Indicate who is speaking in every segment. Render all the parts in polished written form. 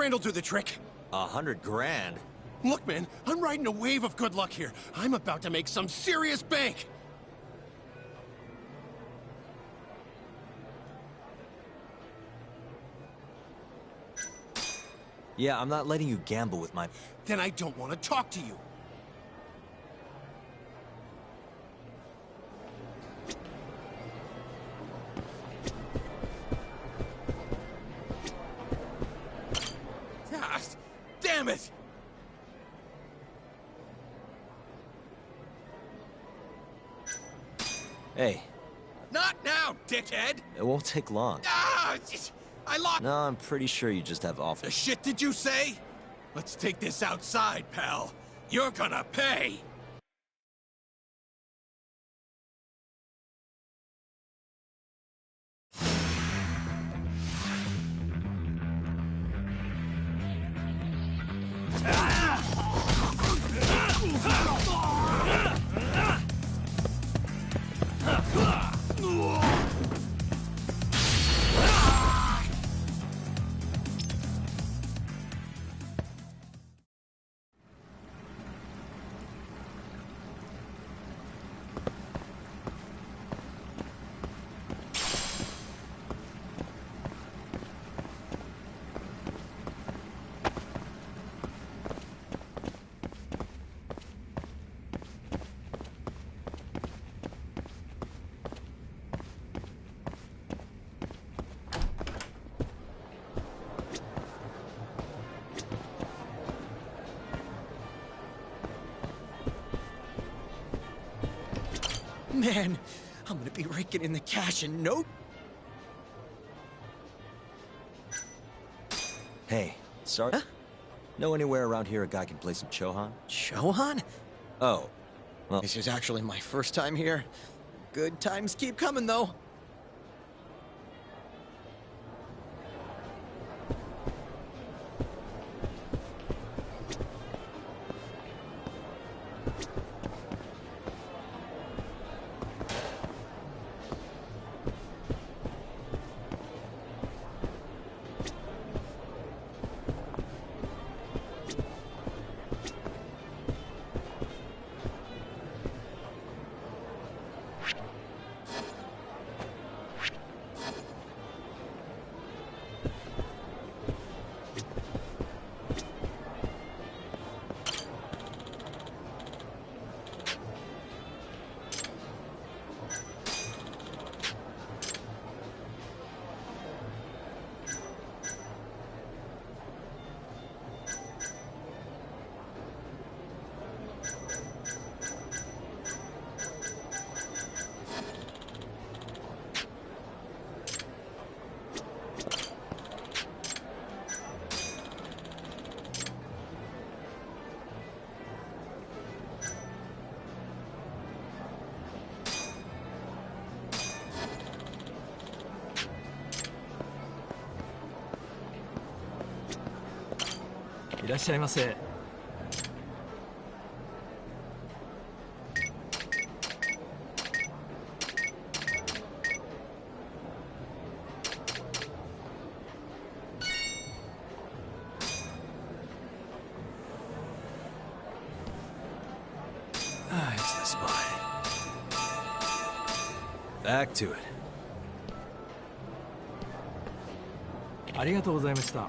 Speaker 1: grand will do the trick.
Speaker 2: 100 grand?
Speaker 1: Look, man, I'm riding a wave of good luck here. I'm about to make some serious bank.
Speaker 2: Yeah, I'm not letting you gamble with my...
Speaker 1: Then I don't want to talk to you. Ah, damn it!
Speaker 2: Hey.
Speaker 1: Not now, dickhead!
Speaker 2: It won't take long.
Speaker 1: Ah! I lost...
Speaker 2: No, I'm pretty sure you just have awful...
Speaker 1: The shit did you say? Let's take this outside, pal. You're gonna pay! Man, I'm gonna be raking in the cash in no...
Speaker 2: Hey, sorry?
Speaker 1: Huh?
Speaker 2: Know anywhere around here a guy can play some Chohan?
Speaker 1: Chohan?
Speaker 2: Oh. Well,
Speaker 1: This is actually my first time here. Good times keep coming, though.
Speaker 3: いらっしゃいませ。
Speaker 2: Ah, it's the spot. Back to it.
Speaker 3: ありがとうございました。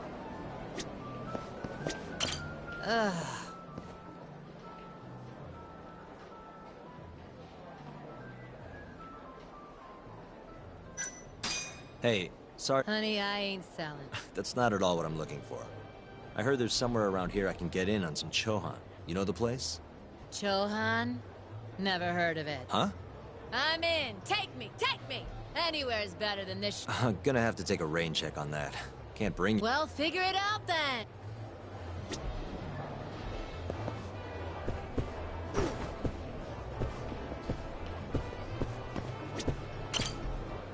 Speaker 2: Hey, sorry.
Speaker 4: Honey, I ain't selling.
Speaker 2: That's not at all what I'm looking for. I heard there's somewhere around here I can get in on some Chohan. You know the place?
Speaker 4: Chohan? Never heard of it.
Speaker 2: Huh?
Speaker 4: I'm in. Take me. Take me. Anywhere's better than this.
Speaker 2: I'm gonna have to take a rain check on that. Can't bring you.
Speaker 4: Well, figure it out then.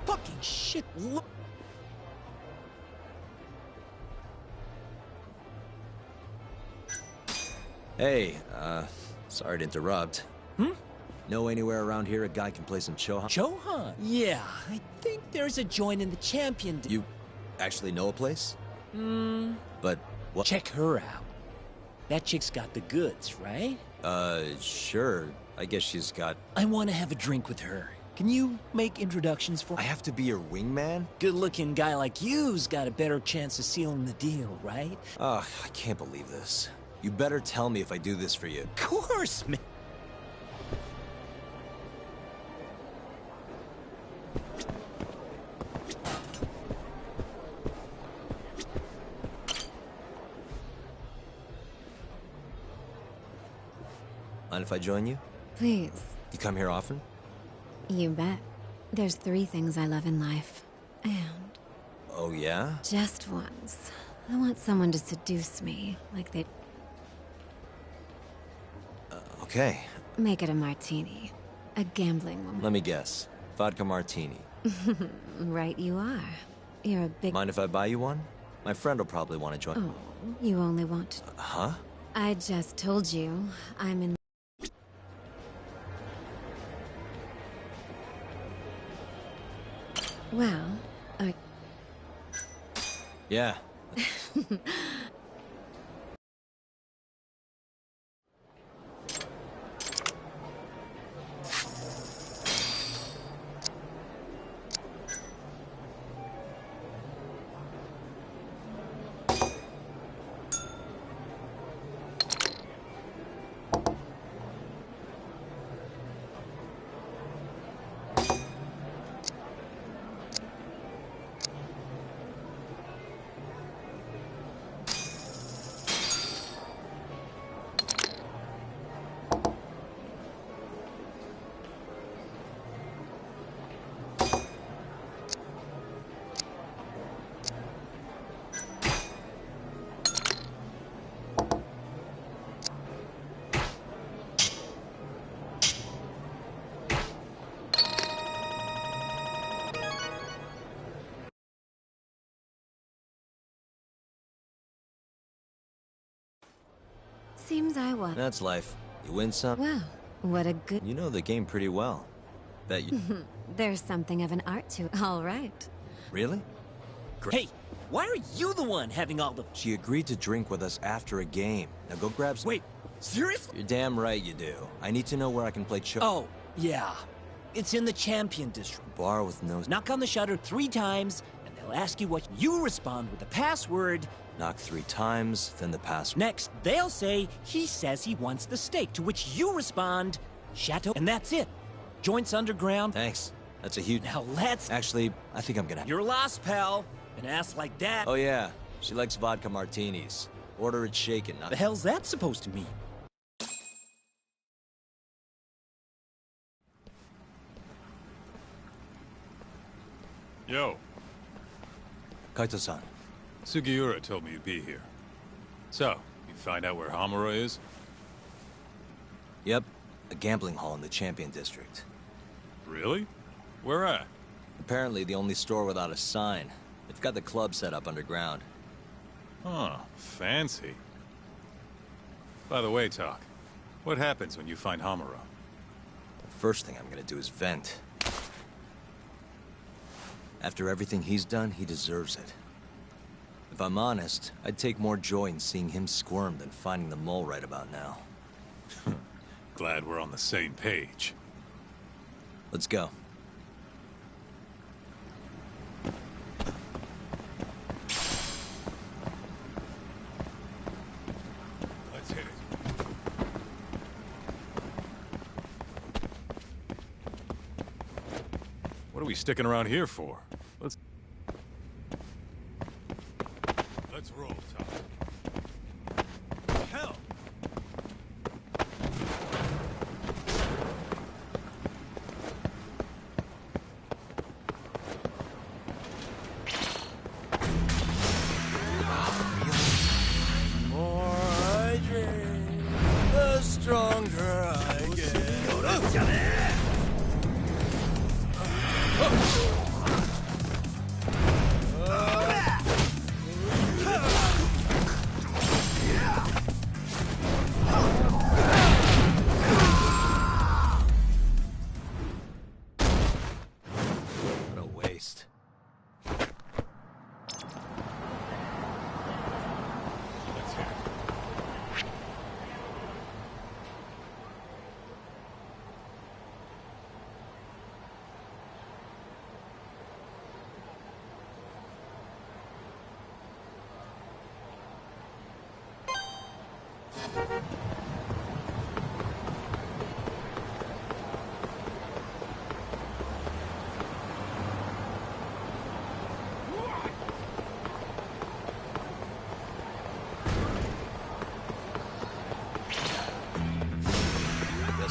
Speaker 1: Fucking shit, look...
Speaker 2: Hey, sorry to interrupt. Know anywhere around here a guy can play some Chohan?
Speaker 5: Chohan? Yeah, I think there's a joint in the Champion...
Speaker 2: You actually know a place? But What?
Speaker 5: Check her out. That chick's got the goods, right?
Speaker 2: Sure. I guess she's got...
Speaker 5: I want to have a drink with her. Can you make introductions for
Speaker 2: I have to be your wingman?
Speaker 5: Good-looking guy like you's got a better chance of sealing the deal, right?
Speaker 2: Ugh, I can't believe this. You better tell me if I do this for you.
Speaker 5: Of course, man.
Speaker 2: Mind if I join you?
Speaker 6: Please.
Speaker 2: You come here often?
Speaker 6: You bet. There's 3 things I love in life. And...
Speaker 2: Oh, yeah?
Speaker 6: just once. I want someone to seduce me, like they...
Speaker 2: Okay.
Speaker 6: Make it a martini. A gambling woman.
Speaker 2: Let me guess. Vodka martini.
Speaker 6: Right you are. You're a big...
Speaker 2: Mind if I buy you one? My friend will probably want to join.
Speaker 6: Oh, you only want to...
Speaker 2: Huh?
Speaker 6: I just told you, I'm in... Well,
Speaker 2: Yeah.
Speaker 6: Seems I won.
Speaker 2: That's life. You win some.
Speaker 6: Well, what a good...
Speaker 2: You know the game pretty well. Bet you...
Speaker 6: There's something of an art to it. All right.
Speaker 2: Really?
Speaker 5: Hey, why are you the one having all the...
Speaker 2: She agreed to drink with us after a game. Now go grab some...
Speaker 5: Wait, seriously?
Speaker 2: You're damn right you do. I need to know where I can play
Speaker 5: Oh, yeah. It's in the Champion District.
Speaker 2: Bar with no...
Speaker 5: Knock on the shutter 3 times, and they'll ask you what you respond with the password.
Speaker 2: Knock 3 times, then the password.
Speaker 5: Next, they'll say, he says he wants the steak, to which you respond, Chateau, and that's it. Joints underground.
Speaker 2: Thanks. That's a huge...
Speaker 5: Now let's...
Speaker 2: Actually, I think I'm gonna...
Speaker 5: You're lost, pal. An ass like that.
Speaker 2: Oh yeah, she likes vodka martinis. Order it shaken, not...
Speaker 5: The hell's that supposed to mean?
Speaker 7: Yo,
Speaker 2: Kaito-san.
Speaker 7: Sugiura told me you'd be here. So, you find out where Hamura is?
Speaker 2: Yep, a gambling hall in the Champion District.
Speaker 7: Really? Where at?
Speaker 2: Apparently the only store without a sign. They've got the club set up underground.
Speaker 7: Huh, fancy. By the way, Talk, what happens when you find Hamura?
Speaker 2: The first thing I'm gonna do is vent. After everything he's done, he deserves it. If I'm honest, I'd take more joy in seeing him squirm than finding the mole right about now.
Speaker 7: Glad we're on the same page.
Speaker 2: Let's go.
Speaker 7: Let's hit it. What are we sticking around here for? Let's roll, Talk. Hell!
Speaker 2: The stronger I get.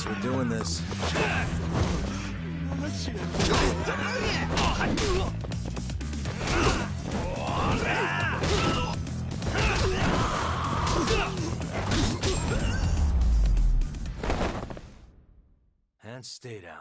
Speaker 2: Guess we're doing this. And stay down.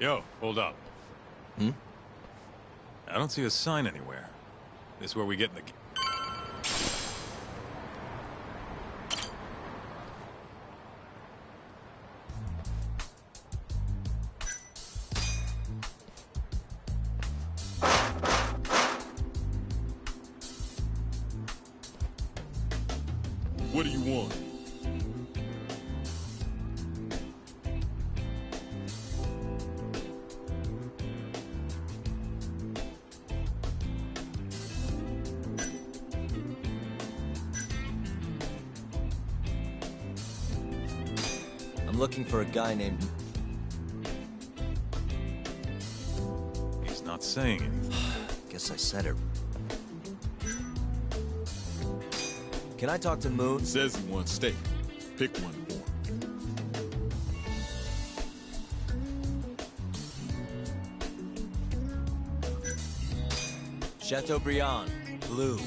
Speaker 7: Yo, hold up.
Speaker 2: Hmm?
Speaker 7: I don't see a sign anywhere. This where we get in the...
Speaker 8: What do you want?
Speaker 2: I'm looking for a guy named...
Speaker 7: He's not saying anything.
Speaker 2: Guess I said it. Can I talk to Moon?
Speaker 8: Says he wants steak. Pick one for him.
Speaker 2: Chateaubriand, blue.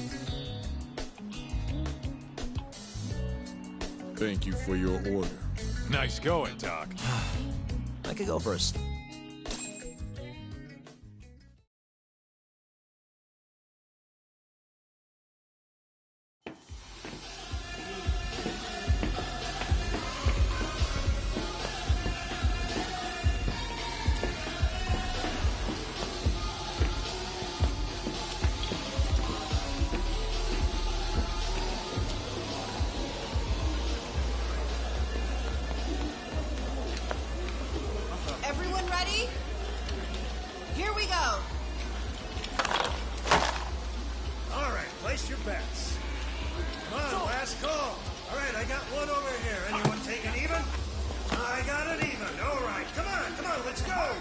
Speaker 8: Thank you for your order.
Speaker 7: Nice going, Doc.
Speaker 2: I could go first.
Speaker 9: Everyone ready? Here we go.
Speaker 10: All right, place your bets. Come on, last call. All right, I got one over here. Anyone taking even? I got it even. All right, come on, let's go.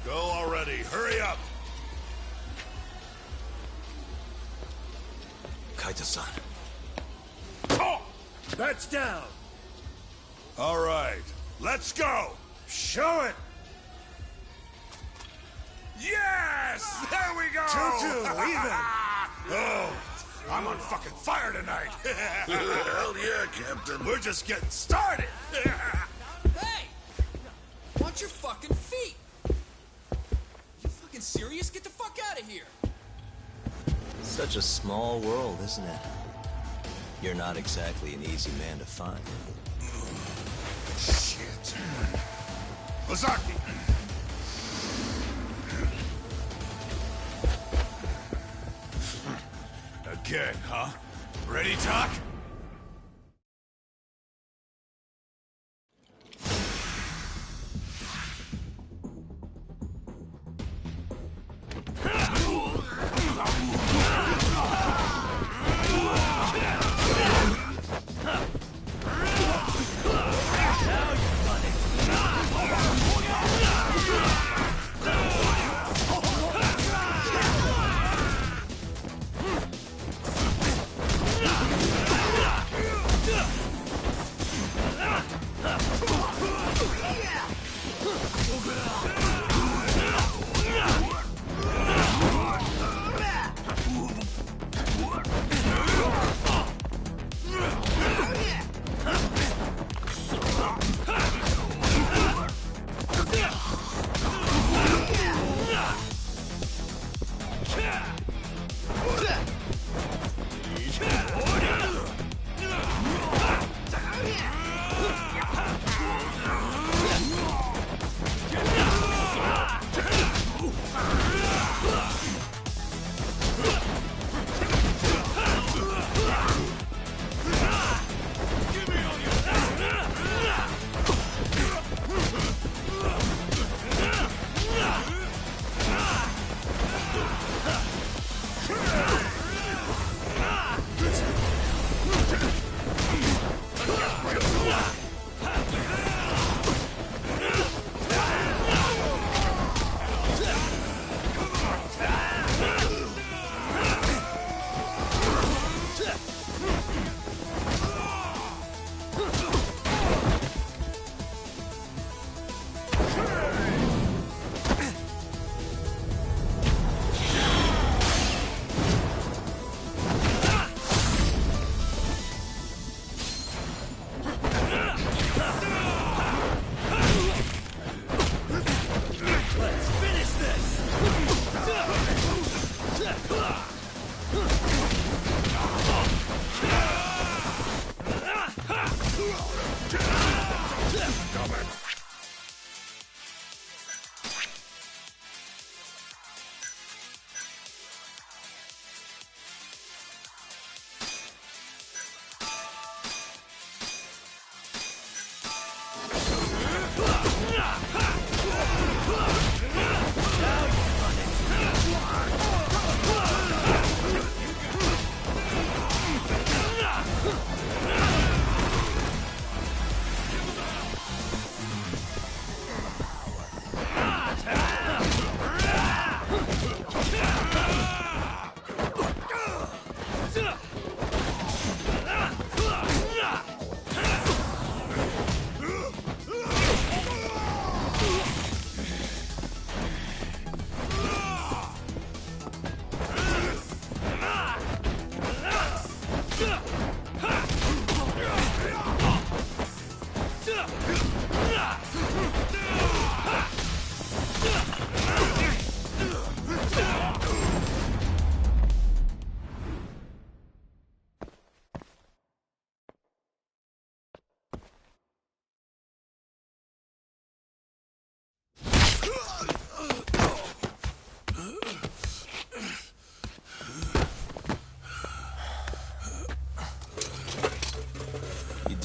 Speaker 10: Go already. Hurry up.
Speaker 2: Kaita-san.
Speaker 10: Oh, that's down.
Speaker 8: All right, let's go!
Speaker 10: Show it.
Speaker 8: Yes! There we go!
Speaker 10: 2-2, even.
Speaker 8: Oh, I'm on fucking fire tonight! Hell yeah, Captain. We're just getting started!
Speaker 11: Hey! Watch your fucking feet! You fucking serious? Get the fuck out of here!
Speaker 2: Such a small world, isn't it? You're not exactly an easy man to find.
Speaker 8: Shit. Ozaki!
Speaker 1: Again, huh? Ready, Doc?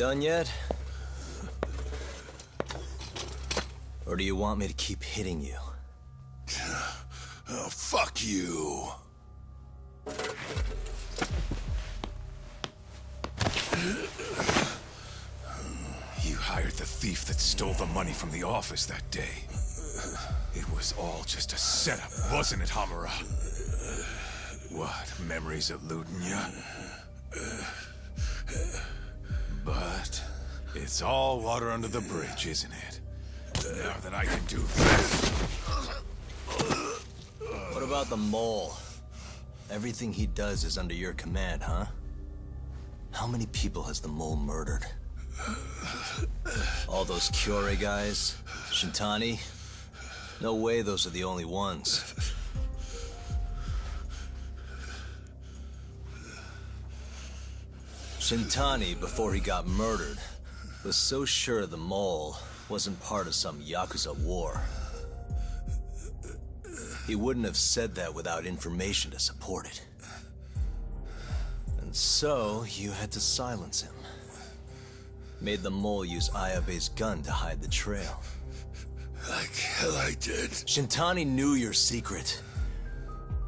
Speaker 2: done yet? Or do you want me to keep hitting you?
Speaker 8: Oh, fuck you.
Speaker 1: You hired the thief that stole the money from the office that day. It was all just a setup, wasn't it, Hamura? What, memories eluding you? But it's all water under the bridge, isn't it? Now that I can do this...
Speaker 2: What about the mole? Everything he does is under your command, huh? How many people has the mole murdered? All those Kyorei guys? Shintani? No way those are the only ones. Shintani, before he got murdered, was so sure the mole wasn't part of some Yakuza war. He wouldn't have said that without information to support it. And so, you had to silence him. Made the mole use Ayabe's gun to hide the trail.
Speaker 8: Like hell I did.
Speaker 2: Shintani knew your secret.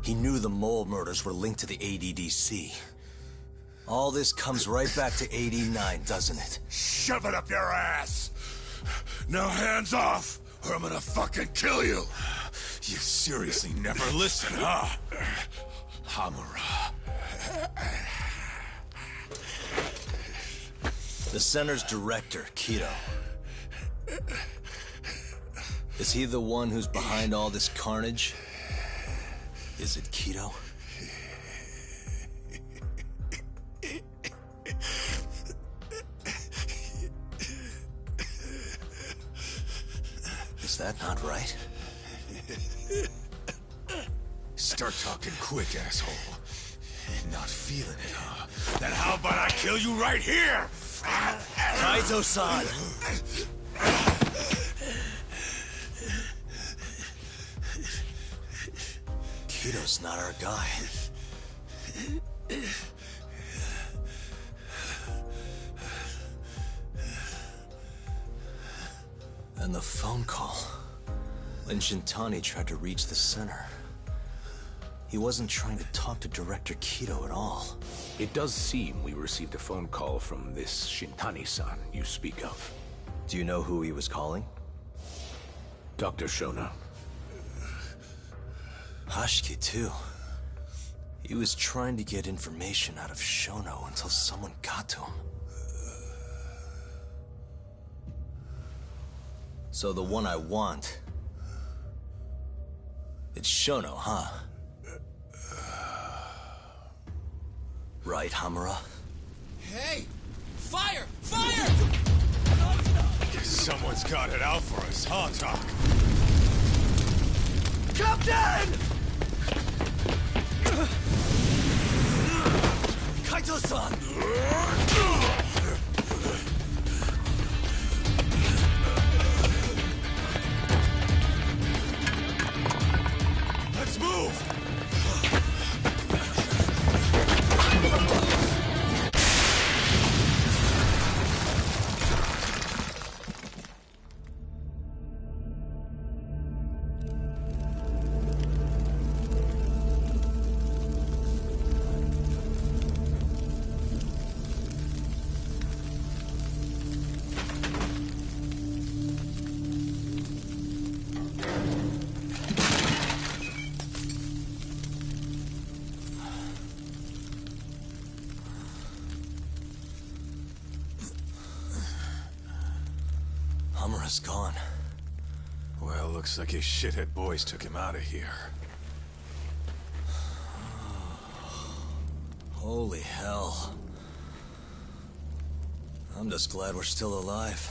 Speaker 2: He knew the mole murders were linked to the ADDC. All this comes right back to 89, doesn't it?
Speaker 8: Shove it up your ass! Now hands off, or I'm gonna fucking kill you!
Speaker 1: You seriously never listen, huh? Hamura.
Speaker 2: The center's director, Kido. Is he the one who's behind all this carnage? Is it Kido? Is that not right?
Speaker 1: Start talking quick, asshole. Not feeling it, huh? Then how about I kill you right here?
Speaker 2: Kaizo-san! Kido's not our guy. And the phone call. When Shintani tried to reach the center, he wasn't trying to talk to Director Kido at all.
Speaker 12: It does seem we received a phone call from this Shintani-san you speak of.
Speaker 2: Do you know who he was calling?
Speaker 12: Dr. Shona.
Speaker 2: Hashiki, too. He was trying to get information out of Shono until someone got to him. So the one I want... it's Shono, huh? Right, Hamura?
Speaker 11: Hey! Fire! Fire!
Speaker 1: Guess someone's got it out for us, huh, Doc?
Speaker 2: Captain! Kaito-san!
Speaker 1: Let's move!
Speaker 2: Hamura's gone.
Speaker 1: Well, looks like his shithead boys took him out of here.
Speaker 2: Holy hell. I'm just glad we're still alive.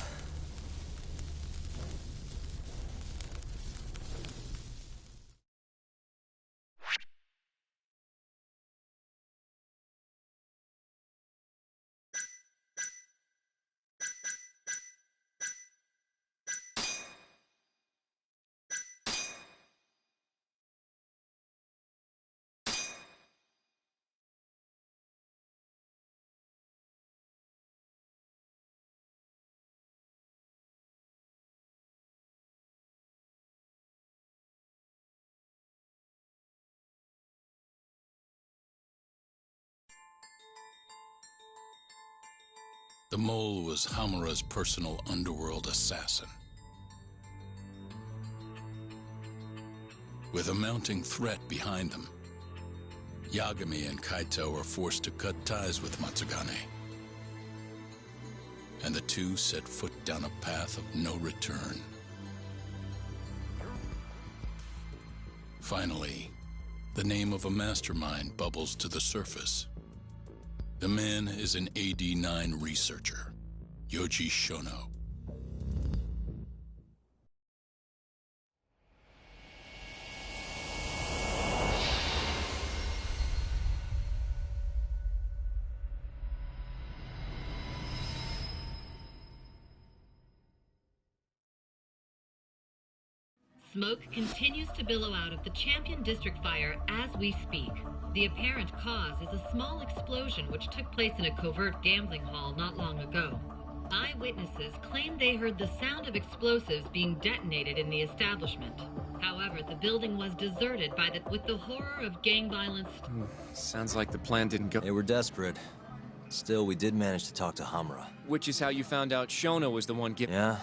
Speaker 13: The mole was Hamura's personal underworld assassin. With a mounting threat behind them, Yagami and Kaito were forced to cut ties with Matsugane. And the two set foot down a path of no return. Finally, the name of a mastermind bubbles to the surface. The man is an AD-9 researcher, Yoji Shono.
Speaker 14: Smoke continues to billow out of the Champion District fire as we speak. The apparent cause is a small explosion which took place in a covert gambling hall not long ago. Eyewitnesses claim they heard the sound of explosives being detonated in the establishment. However, the building was deserted with the horror of gang violence.
Speaker 11: Sounds like the plan didn't go.
Speaker 2: They were desperate. Still, we did manage to talk to Hamura.
Speaker 11: Which is how you found out Shono was the one giving...
Speaker 2: Yeah?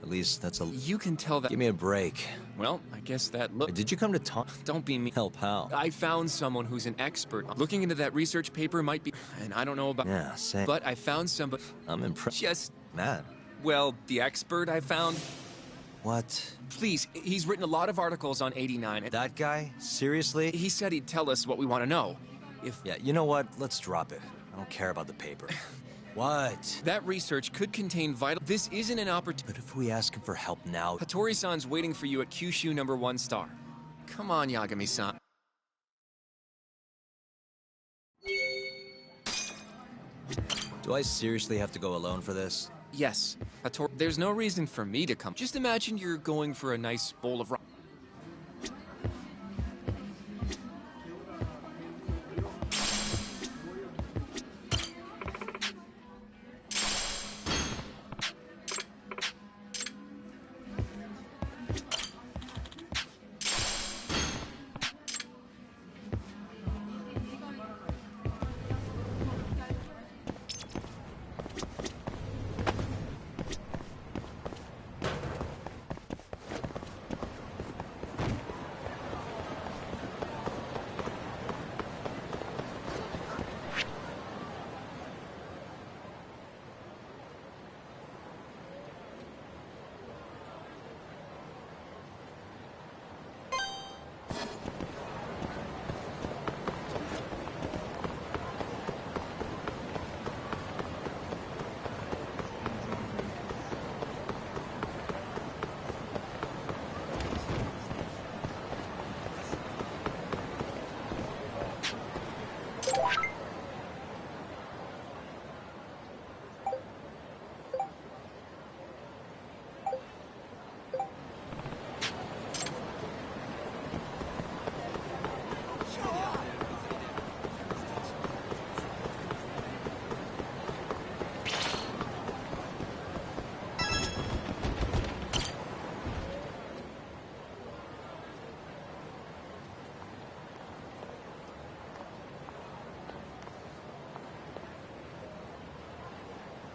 Speaker 2: At least that's a...
Speaker 11: You can tell that...
Speaker 2: Give me a break.
Speaker 11: Well, I guess that look...
Speaker 2: Did you come to talk?
Speaker 11: Don't be me.
Speaker 2: Help how?
Speaker 11: I found someone who's an expert. Looking into that research paper might be... And I don't know about...
Speaker 2: Yeah, same.
Speaker 11: But I found somebody...
Speaker 2: I'm impressed.
Speaker 11: Just...
Speaker 2: Mad.
Speaker 11: Well, the expert I found...
Speaker 2: What?
Speaker 11: Please, he's written a lot of articles on 89.
Speaker 2: That guy? Seriously?
Speaker 11: He said he'd tell us what we want to know. If...
Speaker 2: Yeah, you know what? Let's drop it. I don't care about the paper. What?
Speaker 11: That research could contain vital... This isn't an opportunity...
Speaker 2: But if we ask him for help now...
Speaker 11: Hattori-san's waiting for you at Kyushu #1 star. Come on, Yagami-san.
Speaker 2: Do I seriously have to go alone for this?
Speaker 11: Yes. Hattori... There's no reason for me to come. Just imagine you're going for a nice bowl of...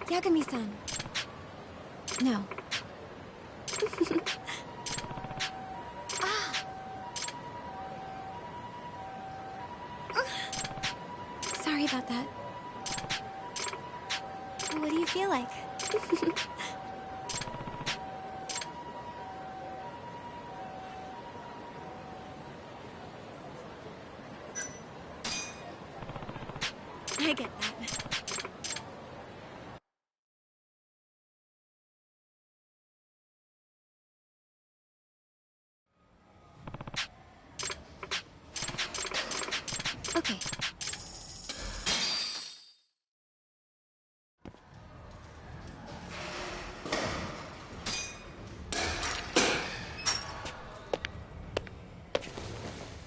Speaker 6: Yagami-san. No. Sorry about that. What do you feel like? I get that. Okay.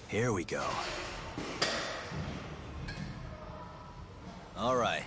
Speaker 2: Here we go. All right.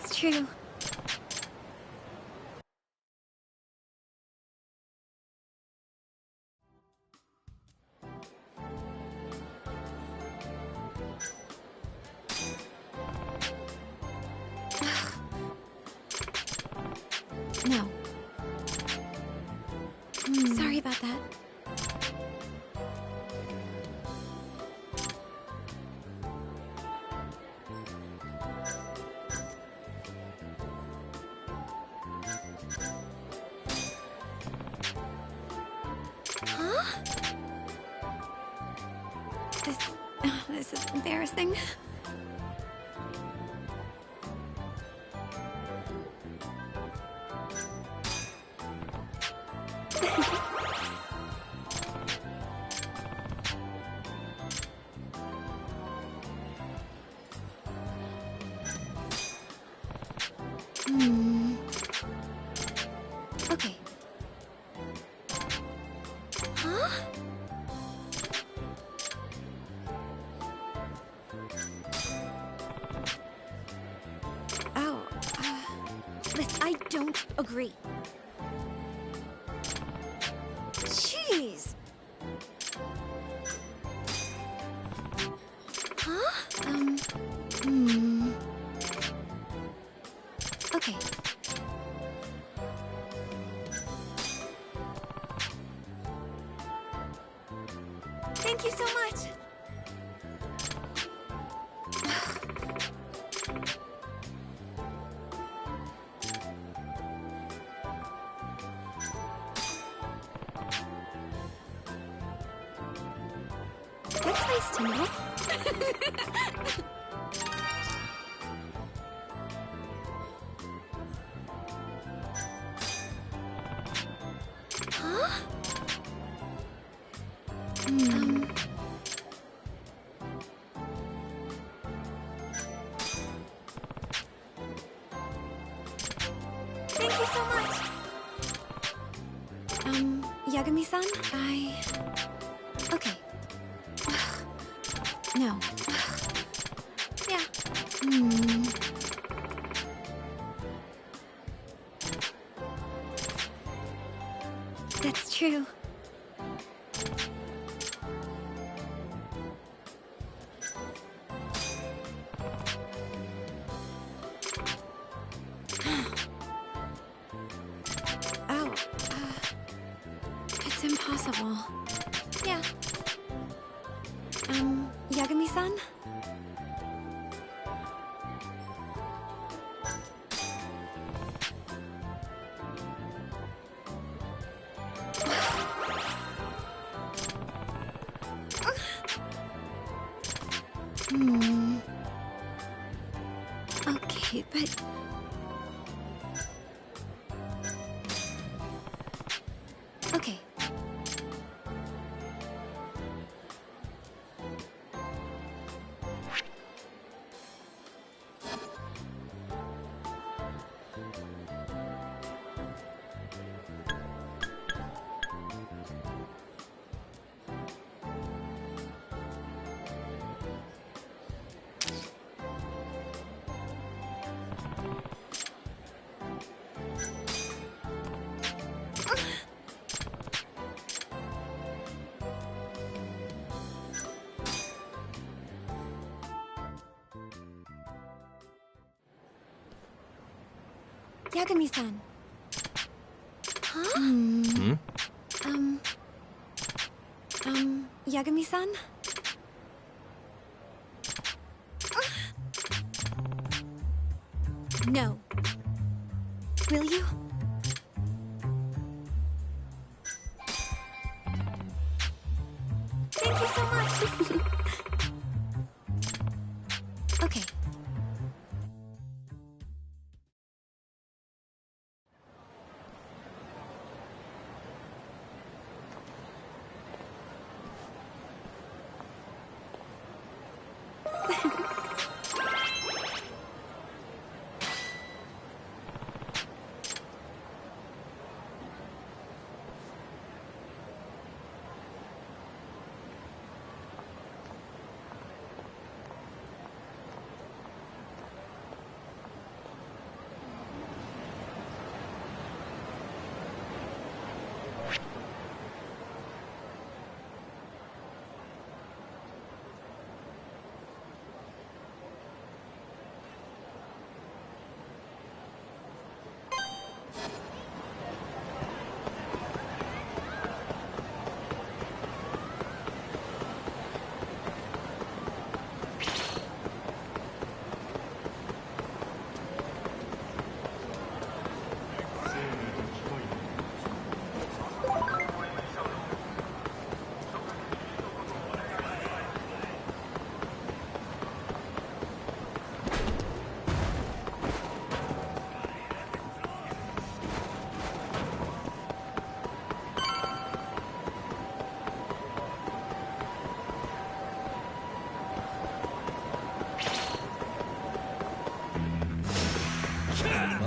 Speaker 6: That's true. No. Sorry about that. Huh? This is embarrassing. Okay. Huh? Oh, listen, I don't agree. Jeez. Huh? Okay. Thank you so much. That's nice to know. Huh? Thank you so much. Yagami-san, Okay. No. Yeah. That's true. Oh, it's impossible. Yeah. Yagami-san? Okay, but... Okay. Yagami-san. Huh? Yagami-san? No. Will you? Thank you so much. Okay.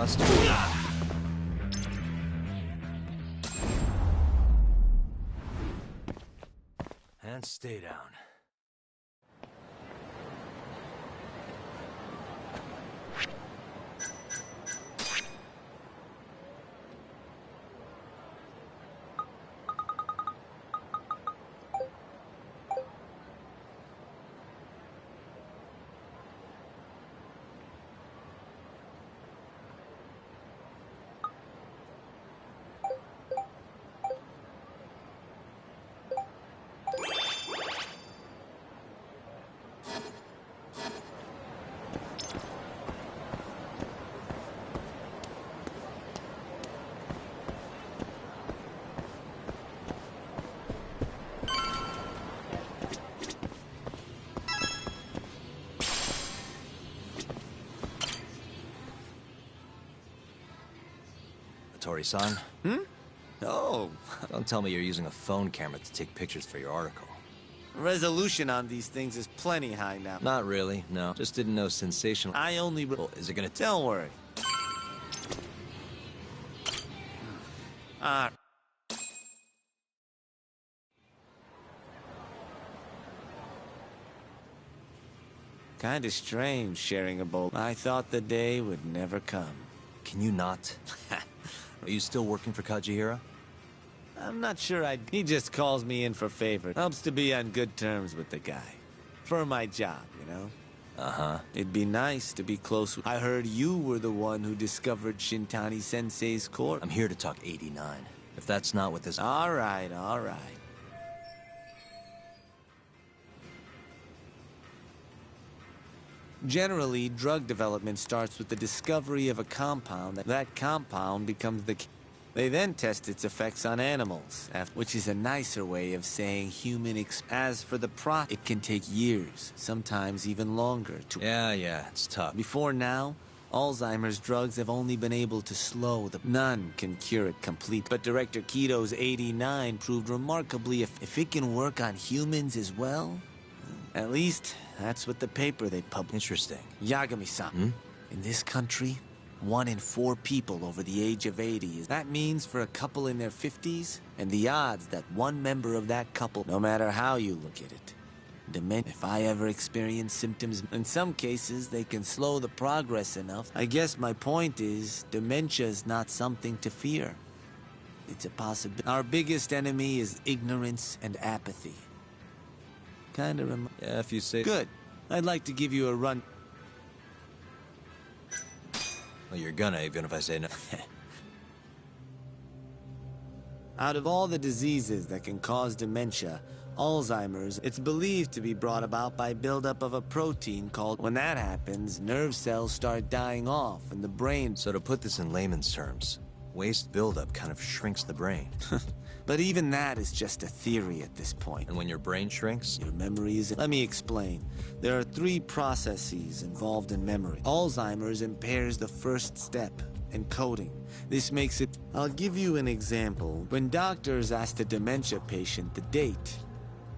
Speaker 2: Let's do it. And stay down. Tori-san?
Speaker 15: Oh.
Speaker 2: Don't tell me you're using a phone camera to take pictures for your article.
Speaker 15: Resolution on these things is plenty high now.
Speaker 2: Not really, no. Just didn't know sensational...
Speaker 15: I only...
Speaker 2: Well, is it gonna...
Speaker 15: Don't worry. Kinda strange sharing a bowl. I thought the day would never come.
Speaker 2: Can you not? Are you still working for Kajihira?
Speaker 15: I'm not sure He just calls me in for favor. Helps to be on good terms with the guy. For my job, you know?
Speaker 2: Uh-huh.
Speaker 15: It'd be nice to be close. I heard you were the one who discovered Shintani-sensei's corpse.
Speaker 2: I'm here to talk 89. If that's not what this...
Speaker 15: All right. Generally, drug development starts with the discovery of a compound. That compound becomes the... They then test its effects on animals, which is a nicer way of saying human As for the it can take years, sometimes even longer to...
Speaker 2: Yeah, it's tough.
Speaker 15: Before now, Alzheimer's drugs have only been able to slow the... None can cure it complete, but Director Kito's 89 proved remarkably if it can work on humans as well. At least, that's what the paper they published.
Speaker 2: Interesting.
Speaker 15: Yagami-san, in this country, 1 in 4 people over the age of 80 is... That means for a couple in their 50s, and the odds that one member of that couple, no matter how you look at it, if I ever experience symptoms, in some cases, they can slow the progress enough. I guess my point is, dementia is not something to fear. It's a possibility. Our biggest enemy is ignorance and apathy. Kinda
Speaker 2: Yeah, if you say...
Speaker 15: Good. I'd like to give you a run...
Speaker 2: Well, you're gonna, even if I say no.
Speaker 15: Out of all the diseases that can cause dementia, Alzheimer's, it's believed to be brought about by buildup of a protein called... When that happens, nerve cells start dying off and the brain...
Speaker 2: So to put this in layman's terms, waste buildup kind of shrinks the brain.
Speaker 15: But even that is just a theory at this point.
Speaker 2: And when your brain shrinks?
Speaker 15: Your memory is... Let me explain. There are 3 processes involved in memory. Alzheimer's impairs the first step, encoding. This makes it... I'll give you an example. When doctors asked a dementia patient the date,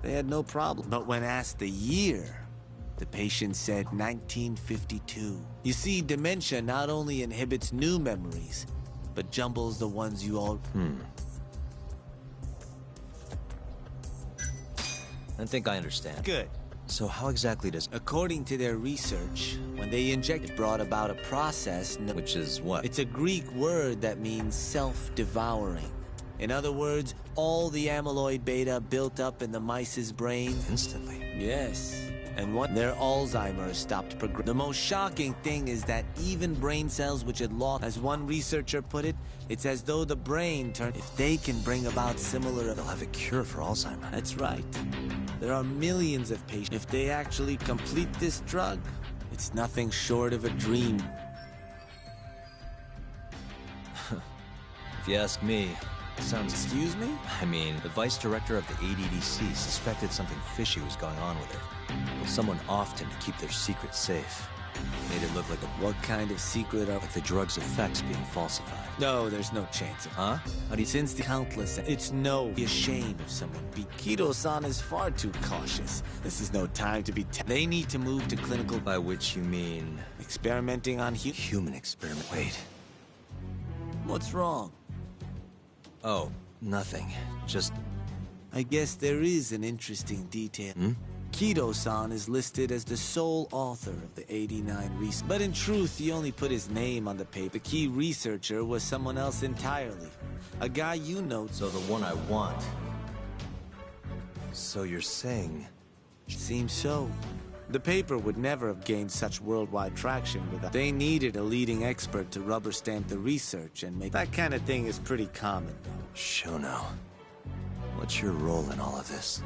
Speaker 15: they had no problem. But when asked the year, the patient said 1952. You see, dementia not only inhibits new memories, but jumbles the ones you all...
Speaker 2: I think I understand.
Speaker 15: Good.
Speaker 2: So how exactly does...
Speaker 15: According to their research, when they inject it brought about a process...
Speaker 2: Which is what?
Speaker 15: It's a Greek word that means self-devouring. In other words, all the amyloid beta built up in the mice's brain...
Speaker 2: Instantly?
Speaker 15: Yes. And when their Alzheimer's stopped progressing. The most shocking thing is that even brain cells which had lost... As one researcher put it, it's as though the brain turned... If they can bring about similar...
Speaker 2: They'll have a cure for Alzheimer's.
Speaker 15: That's right. There are millions of patients. If they actually complete this drug, it's nothing short of a dream.
Speaker 2: If you ask me, sounds...
Speaker 15: Excuse me?
Speaker 2: I mean, the vice director of the ADDC suspected something fishy was going on with it. Well, someone often to keep their secret safe. Made it look like a...
Speaker 15: What kind of secret are...
Speaker 2: Like the drug's effects being falsified.
Speaker 15: No, there's no chance of...
Speaker 2: Huh?
Speaker 15: How do you... Since the countless... It's no... Be ashamed if someone beat... Kito-san is far too cautious. This is no time to be... They need to move to clinical...
Speaker 2: By which you mean...
Speaker 15: Experimenting on
Speaker 2: Human experiment. Wait.
Speaker 15: What's wrong?
Speaker 2: Oh, nothing. Just...
Speaker 15: I guess there is an interesting detail. Kido-san is listed as the sole author of the 89 research. But in truth, he only put his name on the paper. The key researcher was someone else entirely. A guy you know.
Speaker 2: So the one I want. So you're saying...
Speaker 15: Seems so. The paper would never have gained such worldwide traction without... They needed a leading expert to rubber stamp the research and make... That kind of thing is pretty common, though.
Speaker 2: Shono, what's your role in all of this?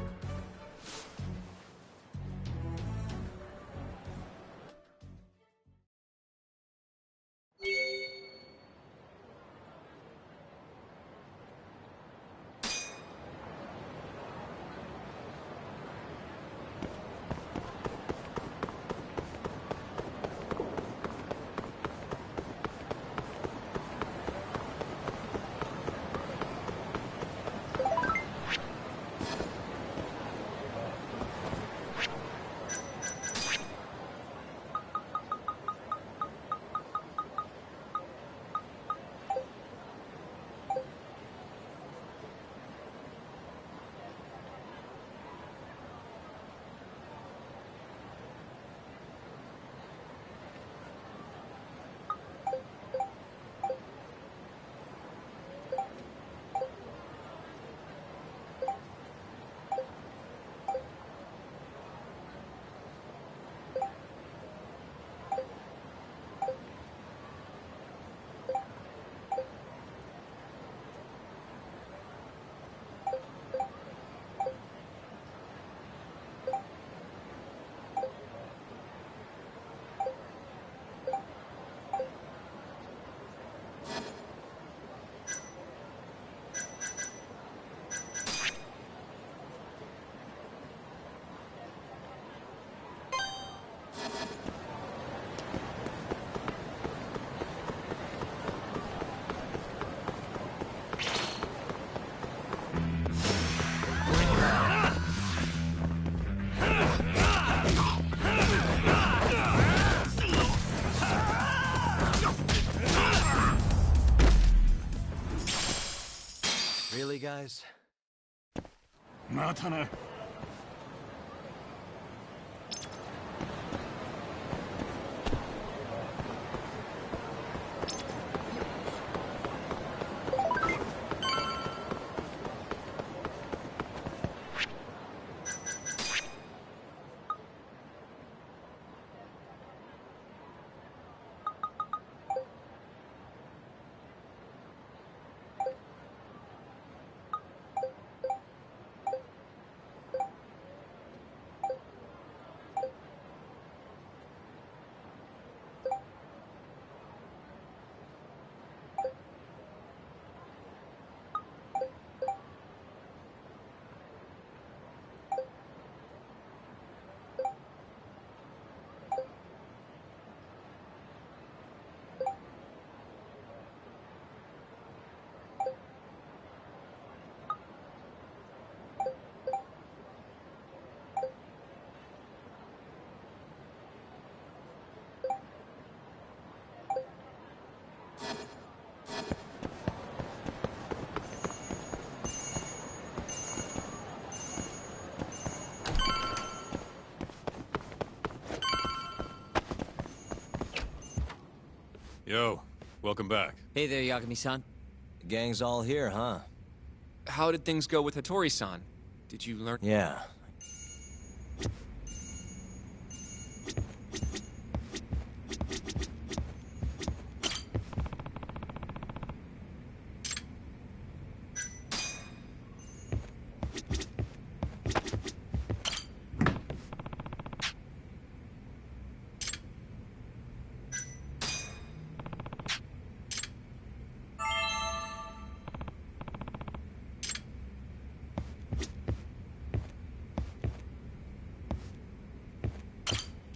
Speaker 2: Really, guys?
Speaker 8: またな。
Speaker 7: Yo, welcome back.
Speaker 11: Hey there, Yagami-san.
Speaker 2: The gang's all here, huh?
Speaker 11: How did things go with Hattori-san? Did you learn?
Speaker 2: Yeah.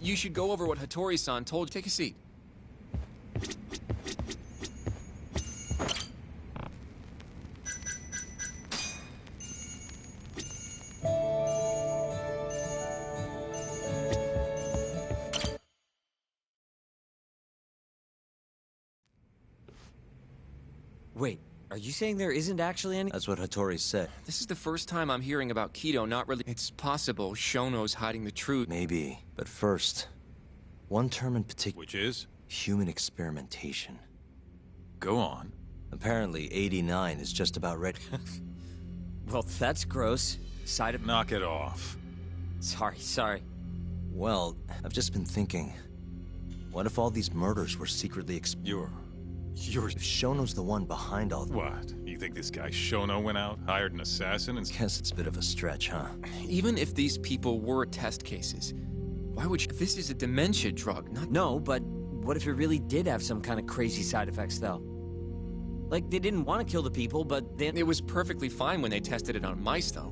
Speaker 11: You should go over what Hattori-san told you. Take a seat.
Speaker 5: Wait, are you saying there isn't actually any?
Speaker 2: That's what Hattori said.
Speaker 11: This is the first time I'm hearing about Keto not really. It's possible Shono's hiding the truth.
Speaker 2: Maybe. But first, one term in particular.
Speaker 7: Which is?
Speaker 2: Human experimentation.
Speaker 7: Go on.
Speaker 2: Apparently, 89 is just about ready.
Speaker 5: Well, that's gross. Side of.
Speaker 7: Knock it off.
Speaker 5: Sorry.
Speaker 2: Well, I've just been thinking. What if all these murders were secretly
Speaker 7: You're...
Speaker 2: If Shono's the one behind all...
Speaker 7: What? You think this guy Shono went out, hired an assassin, and...
Speaker 2: Guess it's a bit of a stretch, huh?
Speaker 11: Even if these people were test cases, why would you... This is a dementia drug, not...
Speaker 5: No, but what if it really did have some kind of crazy side effects, though? Like, they didn't want to kill the people, but then...
Speaker 11: It was perfectly fine when they tested it on mice, though.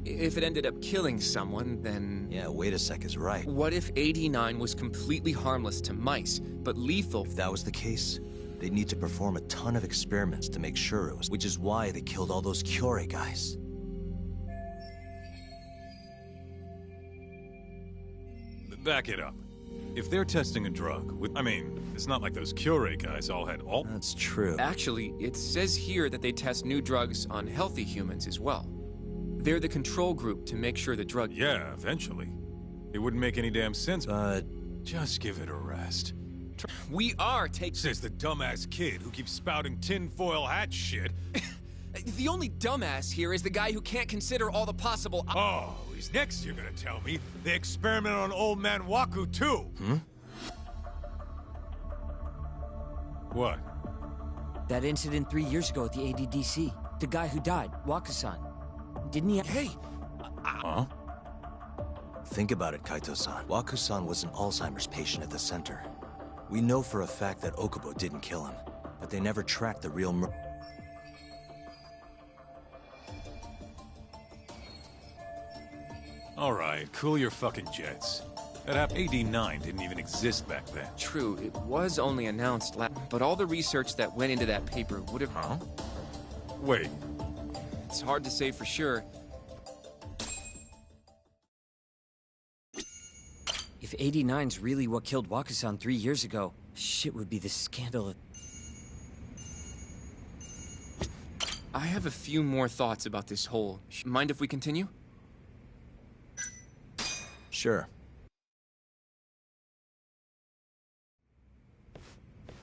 Speaker 11: If it ended up killing someone, then...
Speaker 2: Yeah, wait a sec is right.
Speaker 11: What if 89 was completely harmless to mice, but lethal...
Speaker 2: If that was the case, they'd need to perform a ton of experiments to make sure it was... Which is why they killed all those Kyorei guys.
Speaker 7: Back it up. If they're testing a drug, I mean, it's not like those Kyorei guys all had all...
Speaker 2: That's true.
Speaker 11: Actually, it says here that they test new drugs on healthy humans as well. They're the control group to make sure the drug...
Speaker 7: Yeah, eventually. It wouldn't make any damn sense,
Speaker 2: but...
Speaker 7: Just give it a rest.
Speaker 11: We are taking...
Speaker 7: Says the dumbass kid who keeps spouting tinfoil hat shit.
Speaker 11: The only dumbass here is the guy who can't consider all the possible...
Speaker 7: Oh, he's next you're gonna tell me they experiment on old man Waku too. What?
Speaker 5: That incident 3 years ago at the ADDC. The guy who died, Waku-san. Didn't he...
Speaker 11: Hey!
Speaker 7: Huh?
Speaker 2: Think about it, Kaito-san. Waku-san was an Alzheimer's patient at the center. We know for a fact that Okubo didn't kill him, but they never tracked the real murder.
Speaker 7: All right, cool your fucking jets. That app 89 didn't even exist back then.
Speaker 11: True, it was only announced but all the research that went into that paper would have...
Speaker 7: Huh? Wait.
Speaker 11: It's hard to say for sure.
Speaker 5: If 89's really what killed Waku-san 3 years ago, shit would be the scandal.
Speaker 11: I have a few more thoughts about this whole... Mind if we continue?
Speaker 2: Sure.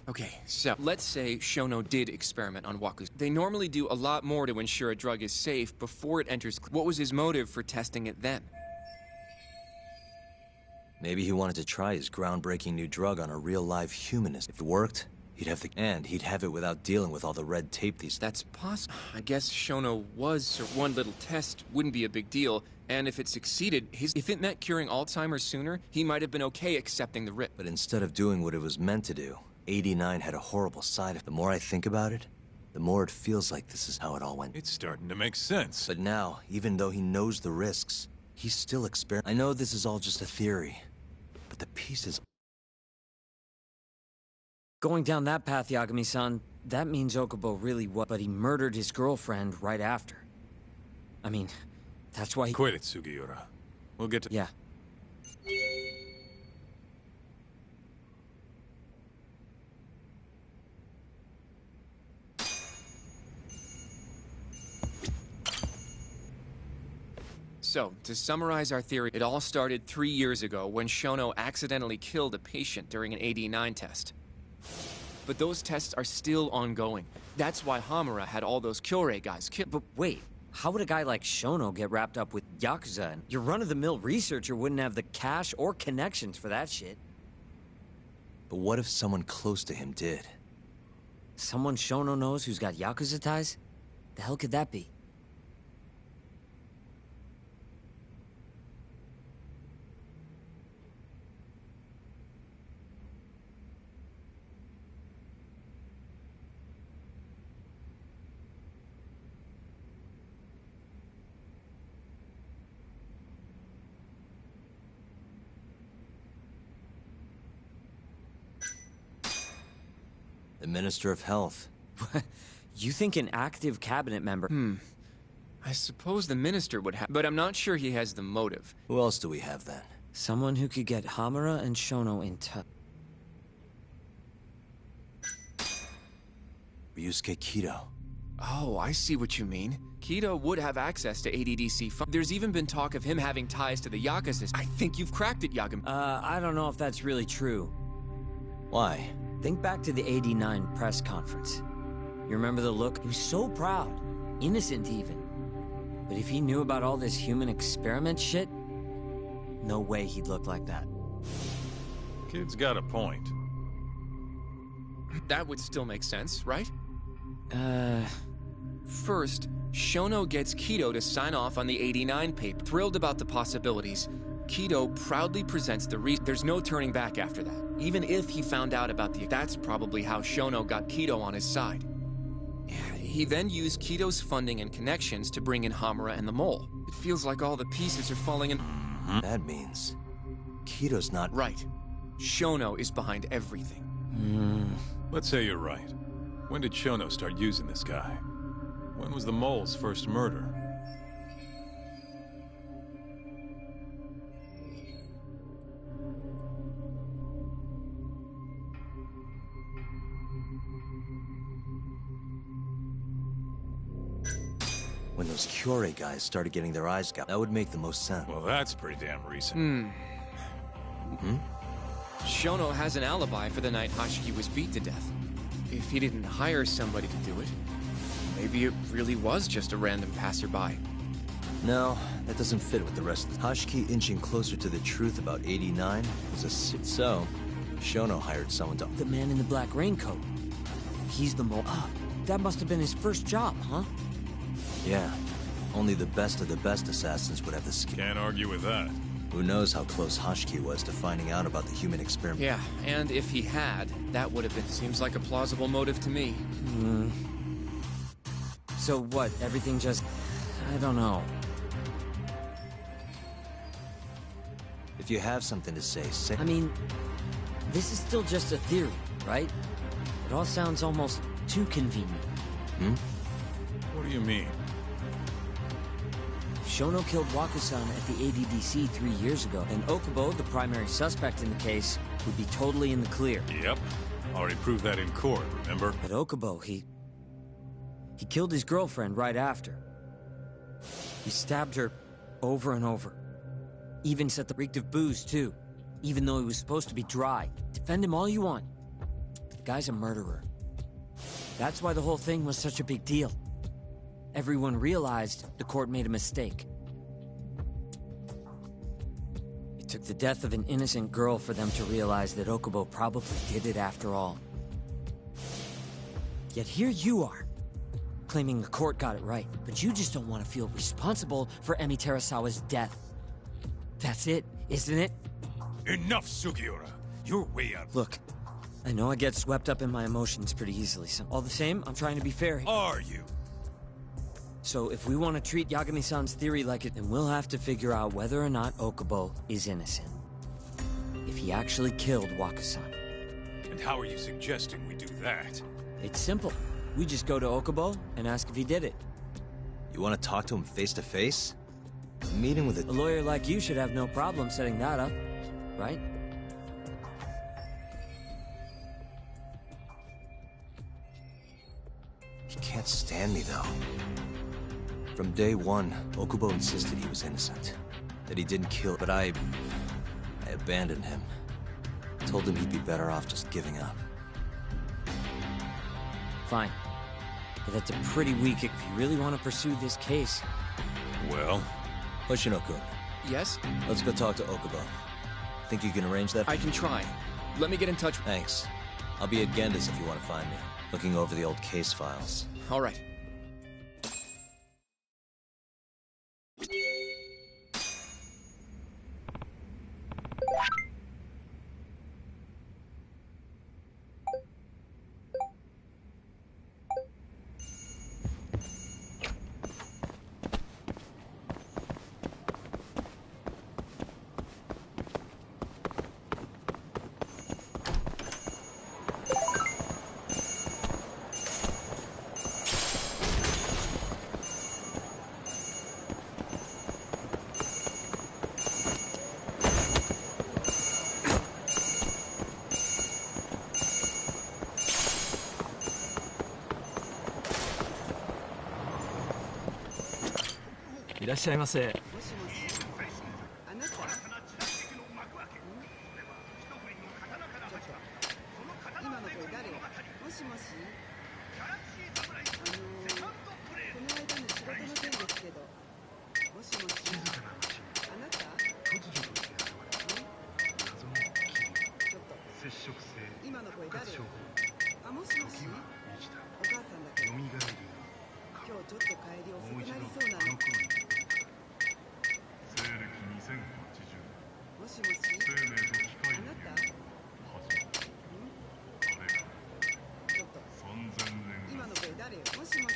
Speaker 11: Okay, so let's say Shono did experiment on Waku. They normally do a lot more to ensure a drug is safe before it enters... What was his motive for testing it then?
Speaker 2: Maybe he wanted to try his groundbreaking new drug on a real live humanist. If it worked, he'd have he'd have it without dealing with all the red tape these...
Speaker 11: That's possible. I guess Shono was... One little test wouldn't be a big deal, and if it succeeded, if it meant curing Alzheimer's sooner, he might have been okay accepting the rip.
Speaker 2: But instead of doing what it was meant to do, 89 had a horrible side effect. The more I think about it, the more it feels like this is how it all went.
Speaker 7: It's starting to make sense.
Speaker 2: But now, even though he knows the risks, he's still I know this is all just a theory, but the pieces...
Speaker 5: Going down that path, Yagami-san, that means Okubo really was... But he murdered his girlfriend right after. I mean, that's why he...
Speaker 7: Quit it, Sugiura. We'll get to...
Speaker 5: Yeah.
Speaker 11: So, to summarize our theory, it all started 3 years ago when Shono accidentally killed a patient during an 89 test. But those tests are still ongoing. That's why Hamura had all those Kyorei guys killed.
Speaker 5: But wait, how would a guy like Shono get wrapped up with Yakuza? And your run-of-the-mill researcher wouldn't have the cash or connections for that shit.
Speaker 2: But what if someone close to him did?
Speaker 5: Someone Shono knows who's got Yakuza ties? The hell could that be?
Speaker 2: The Minister of Health.
Speaker 5: You think an active cabinet member...
Speaker 11: I suppose the minister would have... But I'm not sure he has the motive.
Speaker 2: Who else do we have then?
Speaker 5: Someone who could get Hamura and Shono in touch.
Speaker 2: Ryusuke Kido.
Speaker 11: Oh, I see what you mean. Kido would have access to ADDC funds. There's even been talk of him having ties to the Yakuza. I think you've cracked it, Yagami.
Speaker 5: I don't know if that's really true.
Speaker 2: Why?
Speaker 5: Think back to the '89 press conference. You remember the look? He was so proud. Innocent, even. But if he knew about all this human experiment shit, no way he'd look like that.
Speaker 7: Kid's got a point.
Speaker 11: That would still make sense, right? First, Shono gets Kido to sign off on the '89 paper. Thrilled about the possibilities, Kido proudly presents the reason. There's no turning back after that. Even if he found out about the... That's probably how Shono got Kido on his side. He then used Kido's funding and connections to bring in Hamura and the Mole. It feels like all the pieces are falling in...
Speaker 2: That means... Kido's not...
Speaker 11: Right. Shono is behind everything.
Speaker 7: Let's say you're right. When did Shono start using this guy? When was the Mole's first murder?
Speaker 2: When those Kyorei guys started getting their eyes gouged, that would make the most sense.
Speaker 7: Well, that's pretty damn recent.
Speaker 11: Shono has an alibi for the night Hashiki was beat to death. If he didn't hire somebody to do it, maybe it really was just a random passerby.
Speaker 2: No, that doesn't fit with the rest of the... Hashiki inching closer to the truth about '89 was a... So, Shono hired someone to...
Speaker 5: The man in the black raincoat. He's the Mole. That must have been his first job, huh?
Speaker 2: Yeah. Only the best of the best assassins would have the skill.
Speaker 7: Can't argue with that.
Speaker 2: Who knows how close Hashiki was to finding out about the human experiment.
Speaker 11: Yeah, and if he had, that would have been... Seems like a plausible motive to me.
Speaker 5: So what, everything just... I don't know.
Speaker 2: If you have something to say...
Speaker 5: I mean, this is still just a theory, right? It all sounds almost too convenient.
Speaker 7: What do you mean?
Speaker 5: If Shono killed Waku-san at the ADDC 3 years ago, then Okubo, the primary suspect in the case, would be totally in the clear.
Speaker 7: Yep. Already proved that in court, remember?
Speaker 5: But Okubo, he killed his girlfriend right after. He stabbed her over and over. Even set the reeked of booze, too. Even though he was supposed to be dry. Defend him all you want. The guy's a murderer. That's why the whole thing was such a big deal. Everyone realized the court made a mistake. It took the death of an innocent girl for them to realize that Okubo probably did it after all. Yet here you are, claiming the court got it right, but you just don't want to feel responsible for Emi Terasawa's death. That's it, isn't it?
Speaker 1: Enough, Sugiura. You're way out.
Speaker 5: Look, I know I get swept up in my emotions pretty easily, so all the same, I'm trying to be fair.
Speaker 1: Are you?
Speaker 5: So if we want to treat Yagami-san's theory like it, then we'll have to figure out whether or not Okubo is innocent. If he actually killed Waku-san.
Speaker 1: And how are you suggesting we do that?
Speaker 5: It's simple. We just go to Okubo and ask if he did it.
Speaker 2: You want to talk to him face to face? A meeting with
Speaker 5: A lawyer like you should have no problem setting that up, right?
Speaker 2: He can't stand me, though. From day one, Okubo insisted he was innocent. That he didn't kill, but I abandoned him. Told him he'd be better off just giving up.
Speaker 5: Fine. But that's a pretty weak if you really want to pursue this case.
Speaker 2: Well? Hoshino-kun.
Speaker 11: Yes?
Speaker 2: Let's go talk to Okubo. Think you can arrange that?
Speaker 11: I can try. Let me get in touch.
Speaker 2: Thanks. I'll be at Genda's if you want to find me. Looking over the old case files.
Speaker 11: All right.
Speaker 3: いらっしゃいませ。
Speaker 9: もしもし。あなた。今の声誰？もしもし。この間の仕事の件ですけど。もしもし。あなた？今の声誰？あ、もしもし。お母さんだけど。今日ちょっと帰り遅くなりそうなの。もしもし。あなた？ちょっと。今の声誰よ？もしもし。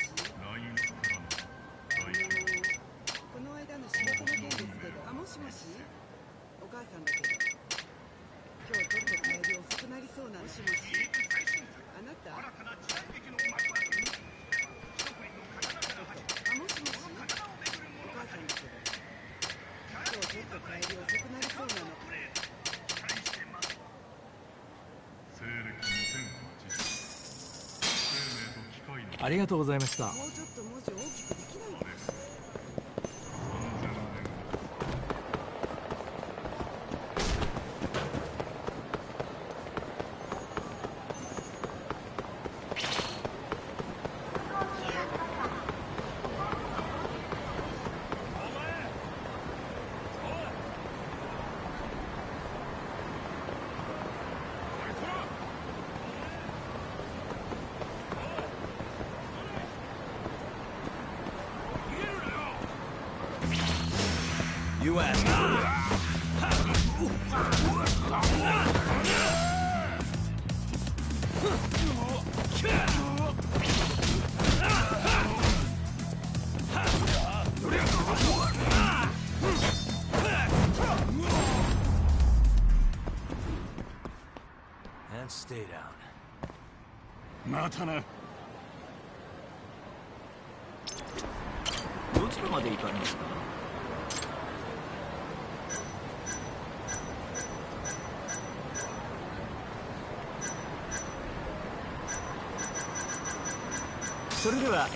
Speaker 9: この間の仕事の件ですけど。あ、もしもし。お母さんだけど。今日ちょっと帰り遅くなりそうなの。もしもし。あなた？あ、もしもし。お母さんだけど。今日ちょっと帰り遅くなりそうなの。
Speaker 3: ありがとうございました。
Speaker 9: もうちょっと文字大きくできないのかな。
Speaker 2: You asked. And stay down.
Speaker 8: またな。
Speaker 2: どちらまで行かれますか？それでは。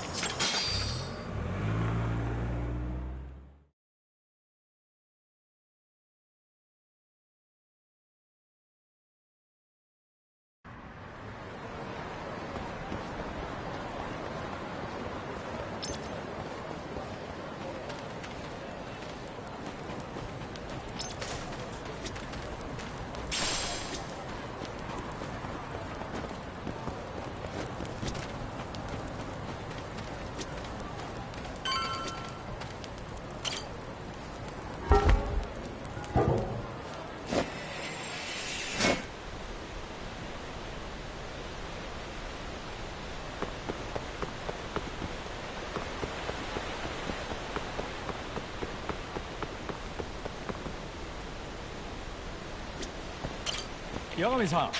Speaker 3: 八神さん。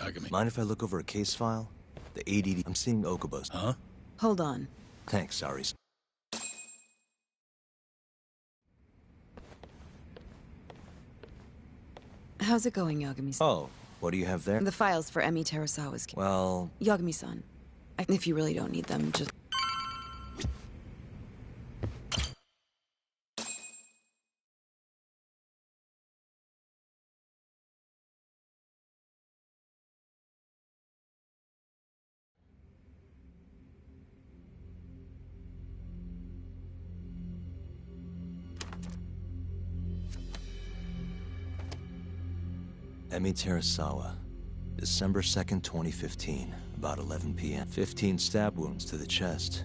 Speaker 13: Yagami.
Speaker 2: Mind if I look over a case file? The ADD... I'm seeing Okubo's.
Speaker 13: Huh?
Speaker 9: Hold on.
Speaker 2: Thanks, Aris.
Speaker 9: How's it going, Yagami-san?
Speaker 2: Oh, what do you have there?
Speaker 9: The files for Emi Terasawa's case.
Speaker 2: Well...
Speaker 9: Yagami-san, if you really don't need them, just...
Speaker 2: Emi Terasawa, December 2nd, 2015, about 11 p.m. 15 stab wounds to the chest.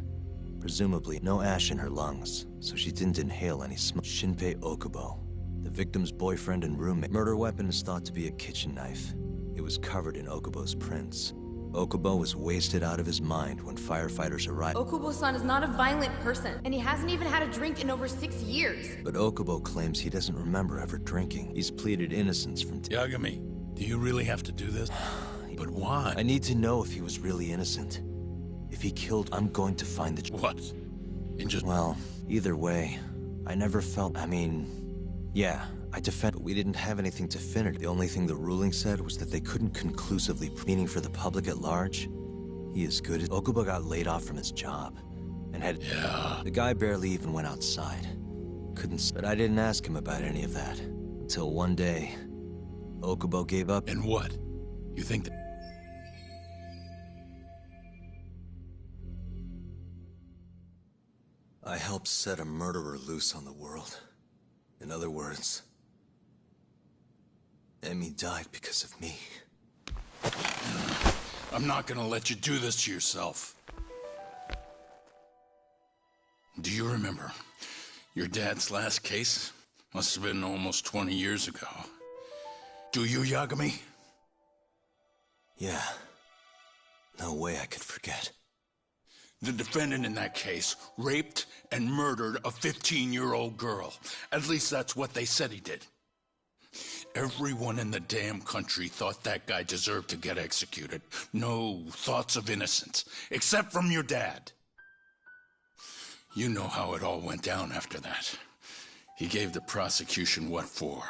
Speaker 2: Presumably no ash in her lungs, so she didn't inhale any smoke. Shinpei Okubo, the victim's boyfriend and roommate. Murder weapon is thought to be a kitchen knife. It was covered in Okubo's prints. Okubo was wasted out of his mind when firefighters arrived.
Speaker 16: Okubo-san is not a violent person, and he hasn't even had a drink in over 6 years.
Speaker 2: But Okubo claims he doesn't remember ever drinking. He's pleaded innocence from...
Speaker 13: Yagami, do you really have to do this? But why?
Speaker 2: I need to know if he was really innocent. If he killed, I'm going to find the...
Speaker 13: What? In just...
Speaker 2: Well, either way, I never felt... I mean... Yeah, I defend, but we didn't have anything definitive. The only thing the ruling said was that they couldn't conclusively... Meaning for the public at large, he is good as... Okubo got laid off from his job, and had...
Speaker 13: Yeah.
Speaker 2: The guy barely even went outside. Couldn't... But I didn't ask him about any of that. Until one day, Okubo gave up...
Speaker 13: And what? You think that...
Speaker 2: I helped set a murderer loose on the world. In other words, Emi died because of me.
Speaker 13: I'm not gonna let you do this to yourself. Do you remember your dad's last case? Must have been almost 20 years ago. Do you, Yagami?
Speaker 2: Yeah. No way I could forget.
Speaker 13: The defendant in that case raped and murdered a 15-year-old girl. At least that's what they said he did. Everyone in the damn country thought that guy deserved to get executed. No thoughts of innocence, except from your dad. You know how it all went down after that. He gave the prosecution what for.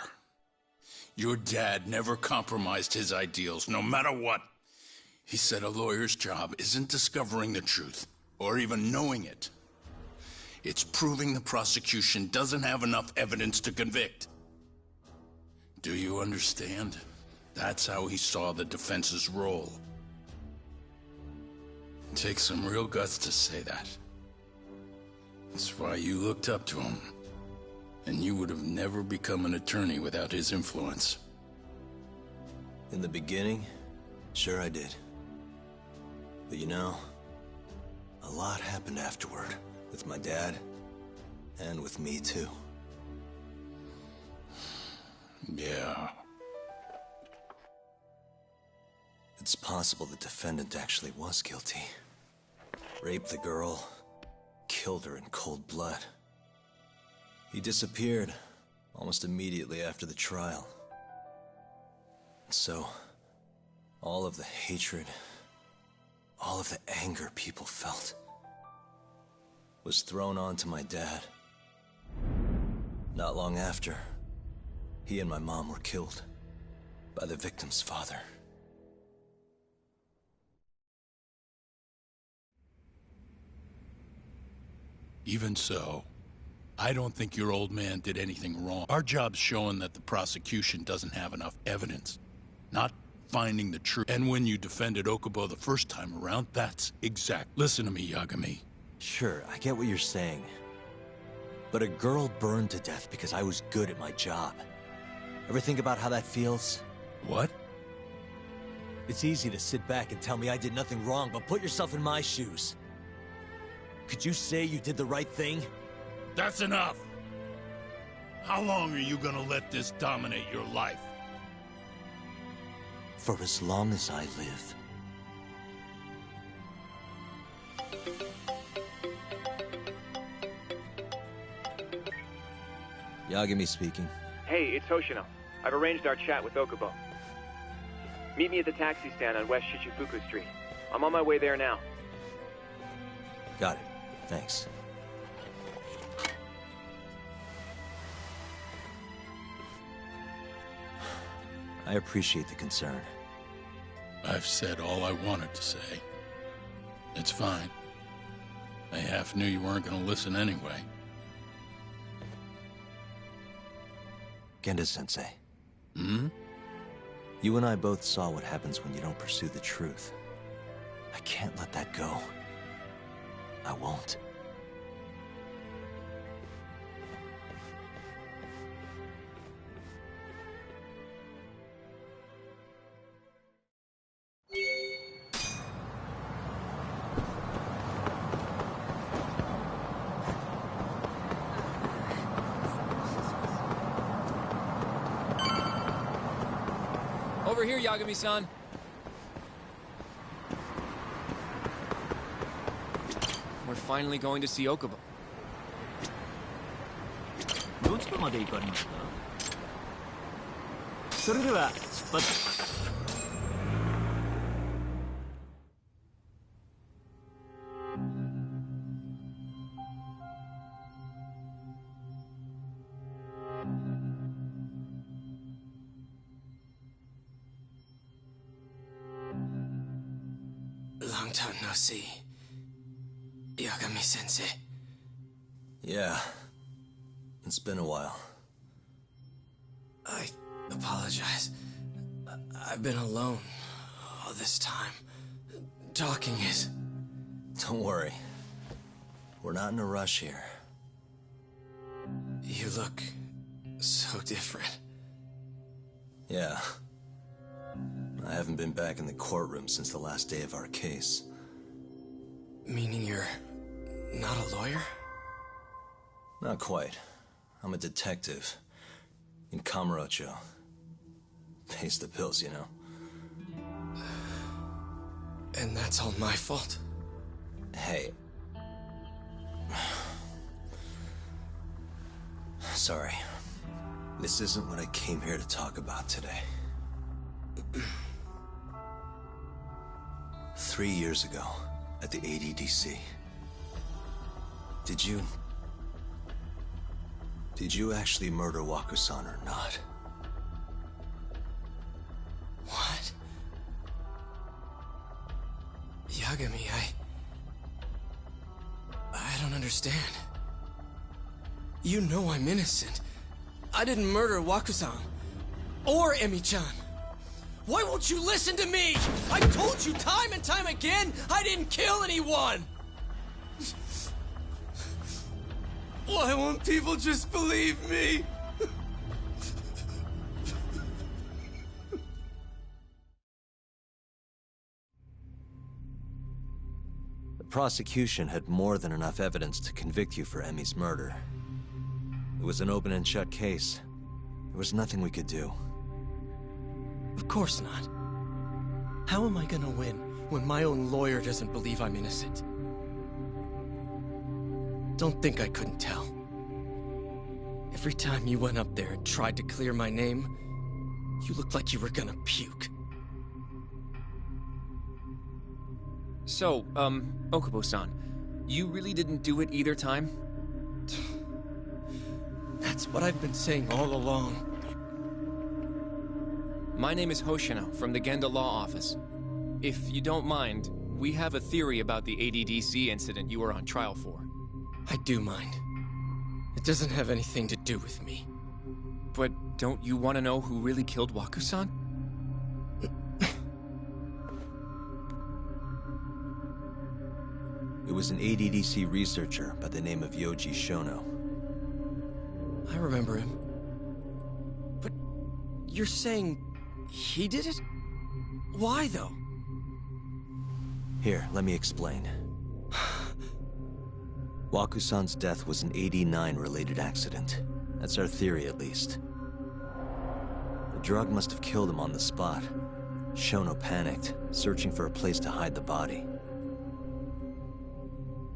Speaker 13: Your dad never compromised his ideals, no matter what. He said a lawyer's job isn't discovering the truth, or even knowing it. It's proving the prosecution doesn't have enough evidence to convict. Do you understand? That's how he saw the defense's role. It takes some real guts to say that. That's why you looked up to him. And you would have never become an attorney without his influence.
Speaker 2: In the beginning, sure I did. But you know, a lot happened afterward. With my dad, and with me too.
Speaker 13: Yeah.
Speaker 2: It's possible the defendant actually was guilty. Raped the girl, killed her in cold blood. He disappeared almost immediately after the trial. So, all of the hatred, all of the anger people felt was thrown onto my dad. Not long after, he and my mom were killed by the victim's father.
Speaker 13: Even so, I don't think your old man did anything wrong. Our job's showing that the prosecution doesn't have enough evidence, not finding the truth. And when you defended Okubo the first time around, that's exact. Listen to me, Yagami.
Speaker 2: Sure, I get what you're saying. But a girl burned to death because I was good at my job. Ever think about how that feels?
Speaker 13: What?
Speaker 2: It's easy to sit back and tell me I did nothing wrong, but put yourself in my shoes. Could you say you did the right thing?
Speaker 13: That's enough! How long are you gonna let this dominate your life?
Speaker 2: For as long as I live. Yagami speaking.
Speaker 17: Hey, it's Hoshino. I've arranged our chat with Okubo.
Speaker 11: Meet me at the taxi stand on West Shichifuku Street. I'm on my way there now.
Speaker 2: Got it. Thanks. I appreciate the concern.
Speaker 13: I've said all I wanted to say. It's fine. I half knew you weren't gonna listen anyway.
Speaker 2: Genda-sensei.
Speaker 13: Hmm?
Speaker 2: You and I both saw what happens when you don't pursue the truth. I can't let that go. I won't.
Speaker 11: Over here, Yagami-san. We're finally going to see Okubo.
Speaker 3: どちらまで行かれますか？それでは出発。
Speaker 17: Long time no see. Yagami-sensei.
Speaker 2: Yeah. It's been a while.
Speaker 17: I apologize. I've been alone all this time. Talking is...
Speaker 2: Don't worry. We're not in a rush here.
Speaker 17: You look so different.
Speaker 2: Yeah. I haven't been back in the courtroom since the last day of our case.
Speaker 17: Meaning you're not a lawyer?
Speaker 2: Not quite. I'm a detective. In Kamurocho. Pays the bills, you know.
Speaker 17: And that's all my fault?
Speaker 2: Hey. Sorry. This isn't what I came here to talk about today. 3 years ago, at the ADDC. Did you actually murder Waku-san or not?
Speaker 17: What? Yagami, I don't understand. You know I'm innocent. I didn't murder Waku-san. Or Emi-chan. Why won't you listen to me? I told you time and time again, I didn't kill anyone! Why won't people just believe me?
Speaker 2: The prosecution had more than enough evidence to convict you for Emi's murder. It was an open and shut case. There was nothing we could do.
Speaker 17: Of course not. How am I gonna win when my own lawyer doesn't believe I'm innocent? Don't think I couldn't tell. Every time you went up there and tried to clear my name, you looked like you were gonna puke.
Speaker 11: So, Okubo-san, you really didn't do it either time?
Speaker 17: That's what I've been saying all along.
Speaker 11: My name is Hoshino, from the Genda Law Office. If you don't mind, we have a theory about the ADDC incident you were on trial for.
Speaker 17: I do mind. It doesn't have anything to do with me.
Speaker 11: But don't you want to know who really killed Waku-san?
Speaker 2: It was an ADDC researcher by the name of Yoji Shono.
Speaker 17: I remember him. But you're saying he did it? Why, though?
Speaker 2: Here, let me explain. Waku-san's death was an 89-related accident. That's our theory, at least. The drug must have killed him on the spot. Shono panicked, searching for a place to hide the body.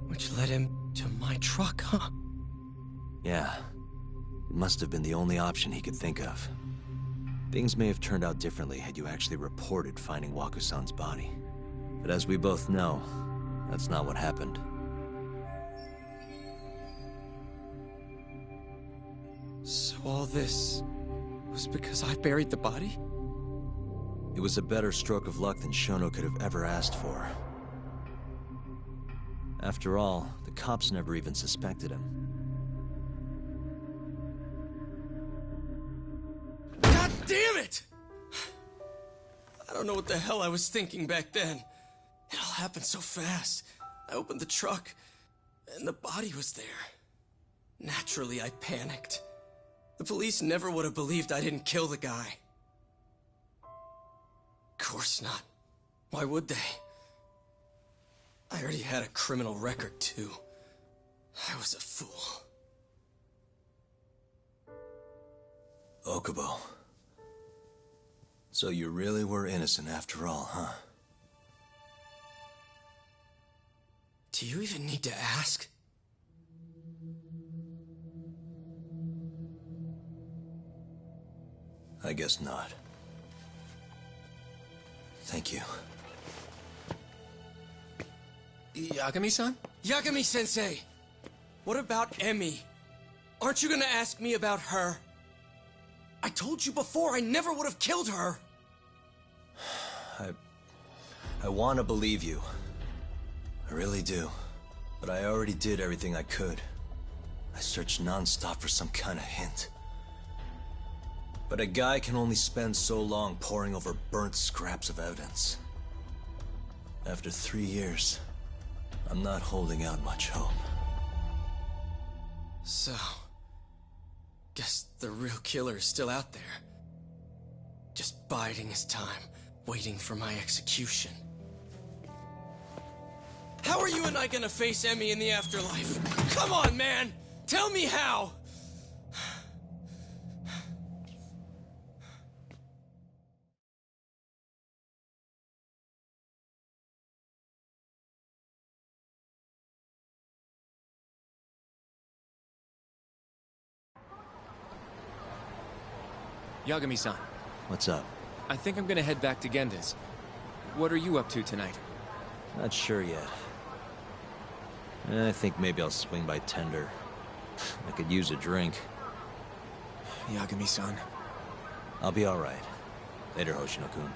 Speaker 17: Which led him to my truck, huh?
Speaker 2: Yeah. It must have been the only option he could think of. Things may have turned out differently had you actually reported finding Waku-san's body. But as we both know, that's not what happened.
Speaker 17: So all this was because I buried the body?
Speaker 2: It was a better stroke of luck than Shono could have ever asked for. After all, the cops never even suspected him.
Speaker 17: God damn it! I don't know what the hell I was thinking back then. It all happened so fast. I opened the truck, and the body was there. Naturally, I panicked. The police never would have believed I didn't kill the guy. Of course not. Why would they? I already had a criminal record, too. I was a fool.
Speaker 2: Okubo. So you really were innocent after all, huh?
Speaker 17: Do you even need to ask?
Speaker 2: I guess not. Thank you.
Speaker 11: Yagami-san?
Speaker 17: Yagami-sensei! What about Emmy? Aren't you gonna ask me about her? I told you before I never would have killed her!
Speaker 2: I want to believe you. I really do. But I already did everything I could. I searched non-stop for some kind of hint. But a guy can only spend so long poring over burnt scraps of evidence. After 3 years, I'm not holding out much hope.
Speaker 17: So... guess the real killer is still out there. Just biding his time, waiting for my execution. How are you and I gonna face Emmy in the afterlife? Come on, man! Tell me how!
Speaker 11: Yagami-san.
Speaker 2: What's up?
Speaker 11: I think I'm gonna head back to Genda's. What are you up to tonight?
Speaker 2: Not sure yet. I think maybe I'll swing by Tender. I could use a drink.
Speaker 11: Yagami-san.
Speaker 2: I'll be alright. Later, Hoshino-kun.